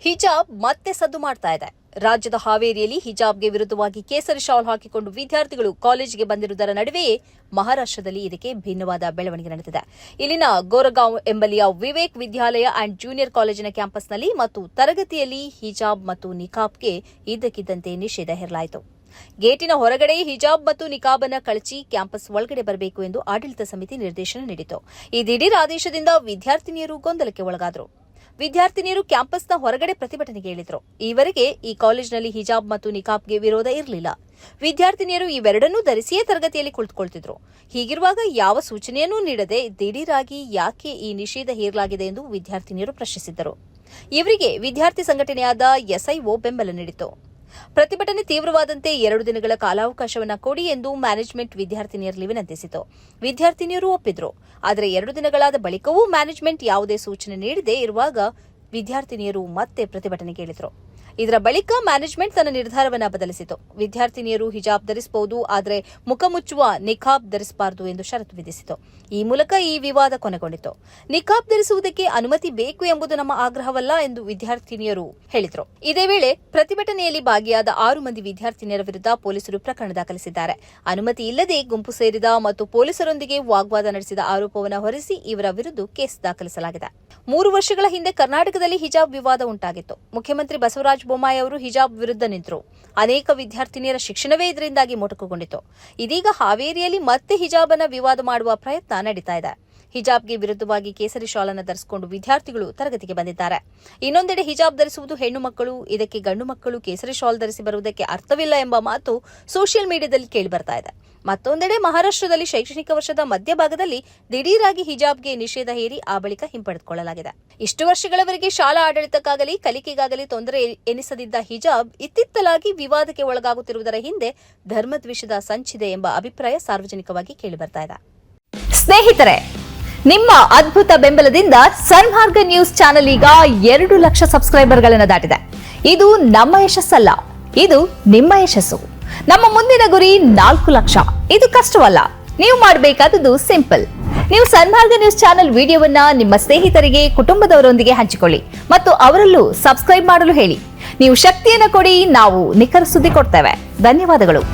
ಹಿಜಾಬ್ ಮತ್ತೆ ಸದ್ದು ಮಾಡ್ತಾ ಇದೆ. ರಾಜ್ಯದ ಹಾವೇರಿಯಲ್ಲಿ ಹಿಜಾಬ್ಗೆ ವಿರುದ್ಧವಾಗಿ ಕೇಸರಿ ಶಾಲ್ ಹಾಕಿಕೊಂಡು ವಿದ್ಯಾರ್ಥಿಗಳು ಕಾಲೇಜಿಗೆ ಬಂದಿರುವುದರ ನಡುವೆಯೇ ಮಹಾರಾಷ್ಟ್ರದಲ್ಲಿ ಇದಕ್ಕೆ ಭಿನ್ನವಾದ ಬೆಳವಣಿಗೆ ನಡೆದಿದೆ. ಇಲ್ಲಿನ ಗೋರಗಾಂವ್ ಎಂಬಲ್ಲಿಯ ವಿವೇಕ್ ವಿದ್ಯಾಲಯ ಅಂಡ್ ಜೂನಿಯರ್ ಕಾಲೇಜಿನ ಕ್ಯಾಂಪಸ್ನಲ್ಲಿ ಮತ್ತು ತರಗತಿಯಲ್ಲಿ ಹಿಜಾಬ್ ಮತ್ತು ನಿಕಾಬ್ಗೆ ಇದ್ದಕ್ಕಿದ್ದಂತೆ ನಿಷೇಧ ಹೇರಲಾಯಿತು. ಗೇಟಿನ ಹೊರಗಡೆ ಹಿಜಾಬ್ ಮತ್ತು ನಿಕಾಬ್ ಅನ್ನು ಕಳಚಿ ಕ್ಯಾಂಪಸ್ ಒಳಗಡೆ ಬರಬೇಕು ಎಂದು ಆಡಳಿತ ಸಮಿತಿ ನಿರ್ದೇಶನ ನೀಡಿತು. ಈ ದಿಢೀರ್ ಆದೇಶದಿಂದ ವಿದ್ಯಾರ್ಥಿನಿಯರು ಗೊಂದಲಕ್ಕೆ ಒಳಗಾದರು. ವಿದ್ಯಾರ್ಥಿನಿಯರು ಕ್ಯಾಂಪಸ್ನ ಹೊರಗಡೆ ಪ್ರತಿಭಟನೆಗೆ ಇಳಿದರು. ಈವರೆಗೆ ಈ ಕಾಲೇಜಿನಲ್ಲಿ ಹಿಜಾಬ್ ಮತ್ತು ನಿಕಾಬ್ಗೆ ವಿರೋಧ ಇರಲಿಲ್ಲ. ವಿದ್ಯಾರ್ಥಿನಿಯರು ಇವೆರಡನ್ನೂ ಧರಿಸಿಯೇ ತರಗತಿಯಲ್ಲಿ ಕುಳಿತುಕೊಳ್ತಿದ್ರು. ಹೀಗಿರುವಾಗ ಯಾವ ಸೂಚನೆಯನ್ನೂ ನೀಡದೆ ದಿಢೀರಾಗಿ ಯಾಕೆ ಈ ನಿಷೇಧ ಹೇರಲಾಗಿದೆ ಎಂದು ವಿದ್ಯಾರ್ಥಿನಿಯರು ಪ್ರಶ್ನಿಸಿದ್ದರು. ಇವರಿಗೆ ವಿದ್ಯಾರ್ಥಿ ಸಂಘಟನೆಯಾದ ಎಸ್ಐಒ ಬೆಂಬಲ ನೀಡಿತು. ಪ್ರತಿಭಟನೆ ತೀವ್ರವಾದಂತೆ 2 ದಿನಗಳ ಕಾಲಾವಕಾಶವನ್ನು ಕೊಡಿ ಎಂದು ಮ್ಯಾನೇಜ್ಮೆಂಟ್ ವಿದ್ಯಾರ್ಥಿನಿಯರಲ್ಲಿ ವಿನಂತಿಸಿತು. ವಿದ್ಯಾರ್ಥಿನಿಯರು ಒಪ್ಪಿದ್ರು. ಆದರೆ 2 ದಿನಗಳಾದ ಬಳಿಕವೂ ಮ್ಯಾನೇಜ್ಮೆಂಟ್ ಯಾವುದೇ ಸೂಚನೆ ನೀಡದೇ ಇರುವಾಗ ವಿದ್ಯಾರ್ಥಿನಿಯರು ಮತ್ತೆ ಪ್ರತಿಭಟನೆಗೆ ಇಳಿದರು. ಇದರ ಬಳಿಕ ಮ್ಯಾನೇಜ್ಮೆಂಟ್ ತನ್ನ ನಿರ್ಧಾರವನ್ನು ಬದಲಿಸಿತು. ವಿದ್ಯಾರ್ಥಿನಿಯರು ಹಿಜಾಬ್ ಧರಿಸಬಹುದು, ಆದರೆ ಮುಖ ಮುಚ್ಚುವ ನಿಕಾಬ್ ಧರಿಸಬಾರದು ಎಂದು ಷರತ್ತು ವಿಧಿಸಿತು. ಈ ಮೂಲಕ ಈ ವಿವಾದ ಕೊನೆಗೊಂಡಿತು. ನಿಕಾಬ್ ಧರಿಸುವುದಕ್ಕೆ ಅನುಮತಿ ಬೇಕು ಎಂಬುದು ನಮ್ಮ ಆಗ್ರಹವಲ್ಲ ಎಂದು ವಿದ್ಯಾರ್ಥಿನಿಯರು ಹೇಳಿದರು. ಇದೇ ವೇಳೆ ಪ್ರತಿಭಟನೆಯಲ್ಲಿ ಭಾಗಿಯಾದ 6 ಮಂದಿ ವಿದ್ಯಾರ್ಥಿನಿಯರ ವಿರುದ್ಧ ಪೊಲೀಸರು ಪ್ರಕರಣ ದಾಖಲಿಸಿದ್ದಾರೆ. ಅನುಮತಿ ಇಲ್ಲದೆ ಗುಂಪು ಸೇರಿದ ಮತ್ತು ಪೊಲೀಸರೊಂದಿಗೆ ವಾಗ್ವಾದ ನಡೆಸಿದ ಆರೋಪವನ್ನು ಹೊರಿಸಿ ಇವರ ವಿರುದ್ಧ ಕೇಸ್ ದಾಖಲಿಸಲಾಗಿದೆ. 3 ವರ್ಷಗಳ ಹಿಂದೆ ಕರ್ನಾಟಕದಲ್ಲಿ ಹಿಜಾಬ್ ವಿವಾದ ಉಂಟಾಗಿತ್ತು. ಮುಖ್ಯಮಂತ್ರಿ ಬಸವರಾಜ ಬೊಮ್ಮಾಯಿ ಅವರು ಹಿಜಾಬ್ ವಿರುದ್ಧ ನಿಂತರು. ಅನೇಕ ವಿದ್ಯಾರ್ಥಿನಿಯರ ಶಿಕ್ಷಣವೇ ಇದರಿಂದಾಗಿ ಮೊಟಕುಗೊಂಡಿತು. ಇದೀಗ ಹಾವೇರಿಯಲ್ಲಿ ಮತ್ತೆ ಹಿಜಾಬ್ ಅನ್ನು ವಿವಾದ ಮಾಡುವ ಪ್ರಯತ್ನ ನಡೀತಾ ಇದೆ. ಹಿಜಾಬ್ಗೆ ವಿರುದ್ಧವಾಗಿ ಕೇಸರಿ ಶಾಲ್ ಅನ್ನು ಧರಿಸಿಕೊಂಡು ವಿದ್ಯಾರ್ಥಿಗಳು ತರಗತಿಗೆ ಬಂದಿದ್ದಾರೆ. ಇನ್ನೊಂದೆಡೆ ಹಿಜಾಬ್ ಧರಿಸುವುದು ಹೆಣ್ಣು ಮಕ್ಕಳು, ಇದಕ್ಕೆ ಗಂಡು ಮಕ್ಕಳು ಕೇಸರಿ ಶಾಲ್ ಧರಿಸಿ ಬರುವುದಕ್ಕೆ ಅರ್ಥವಿಲ್ಲ ಎಂಬ ಮಾತು ಸೋಷಿಯಲ್ ಮೀಡಿಯಾದಲ್ಲಿ ಕೇಳಿಬರ್ತಾ ಇದೆ. ಮತ್ತೊಂದೆಡೆ ಮಹಾರಾಷ್ಟ್ರದಲ್ಲಿ ಶೈಕ್ಷಣಿಕ ವರ್ಷದ ಮಧ್ಯಭಾಗದಲ್ಲಿ ದಿಢೀರಾಗಿ ಹಿಜಾಬ್ಗೆ ನಿಷೇಧ ಹೇರಿ ಆ ಬಳಿಕ ಹಿಂಪಡೆದುಕೊಳ್ಳಲಾಗಿದೆ. ಇಷ್ಟು ವರ್ಷಗಳವರೆಗೆ ಶಾಲಾ ಆಡಳಿತಕ್ಕಾಗಲಿ ಕಲಿಕೆಗಾಗಲಿ ತೊಂದರೆ ಎನಿಸದಿದ್ದ ಹಿಜಾಬ್ ಇತ್ತಿತ್ತಲಾಗಿ ವಿವಾದಕ್ಕೆ ಒಳಗಾಗುತ್ತಿರುವುದರ ಹಿಂದೆ ಧರ್ಮದ್ವೇಷದ ಸಂಚಿದೆ ಎಂಬ ಅಭಿಪ್ರಾಯ ಸಾರ್ವಜನಿಕವಾಗಿ ಕೇಳಿಬರ್ತಾ ಇದೆ. ಸ್ನೇಹಿತರೆ, ನಿಮ್ಮ ಅದ್ಭುತ ಬೆಂಬಲದಿಂದ ಸನ್ಮಾರ್ಗ ನ್ಯೂಸ್ ಚಾನೆಲ್ ಈಗ 2 ಲಕ್ಷ ಸಬ್ಸ್ಕ್ರೈಬರ್ಗಳನ್ನು ದಾಟಿದೆ. ಇದು ನಮ್ಮ ಯಶಸ್ಸಲ್ಲ, ಇದು ನಿಮ್ಮ ಯಶಸ್ಸು. ನಮ್ಮ ಮುಂದಿನ ಗುರಿ 4 ಲಕ್ಷ. ಇದು ಕಷ್ಟವಲ್ಲ. ನೀವು ಮಾಡಬೇಕಾದದ್ದು ಸಿಂಪಲ್. ನೀವು ಸನ್ಮಾರ್ಗ ನ್ಯೂಸ್ ಚಾನೆಲ್ ವಿಡಿಯೋವನ್ನ ನಿಮ್ಮ ಸ್ನೇಹಿತರಿಗೆ, ಕುಟುಂಬದವರೊಂದಿಗೆ ಹಂಚಿಕೊಳ್ಳಿ ಮತ್ತು ಅವರಲ್ಲೂ ಸಬ್ಸ್ಕ್ರೈಬ್ ಮಾಡಲು ಹೇಳಿ. ನೀವು ಶಕ್ತಿಯನ್ನು ಕೊಡಿ, ನಾವು ನಿಖರ ಸುದ್ದಿ ಕೊಡ್ತೇವೆ. ಧನ್ಯವಾದಗಳು.